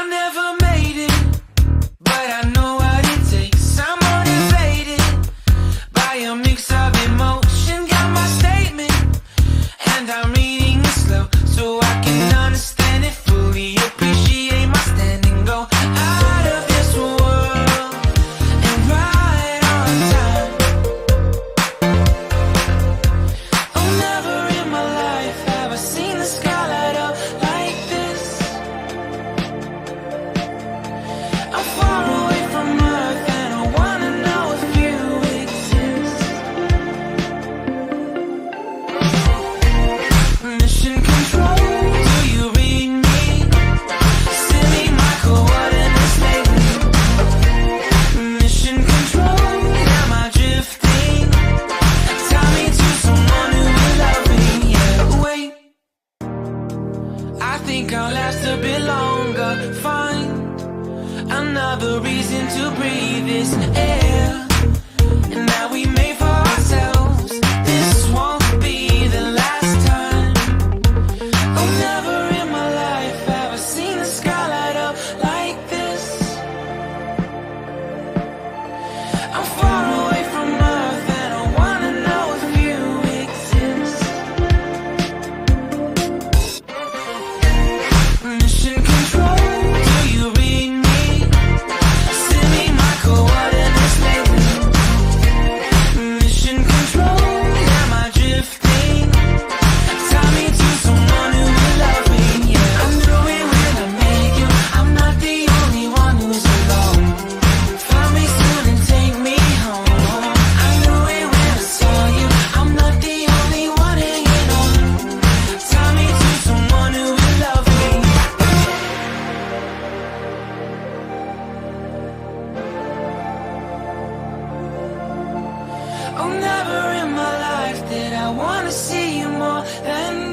I never made it, but I know what it takes. I'm motivated by a mix of emotion. Got my statement, and I'm reading it slow so I can understand it fully. Appreciate my standing, go out of this world and right on time. Oh, never in my life have I seen the sky light up like this. I'm far away from Earth and I wanna know if you exist. Mission control, do you read me? Send me my coordinates lately. Mission control, am I drifting? Tie me to someone who will love me. Yeah, wait, I think I'll last a bit longer. Find another reason to breathe this air. And now we made for ourselves. This won't be the last time. Oh, never in my life have I seen the sky light up like this. I'm far away from Earth and I wanna know if you exist. Mission control, do you read me? Send me my coordinates lately. Mission control, am I drifting? Tie me to someone who will love me. Yeah, I knew it when I met you. I'm not the only one who's alone. Find me soon and take me home. I knew it when I saw you. I'm not the only one hanging on. Tie me to someone who will love me. Oh, never in my life did I wanna see you more than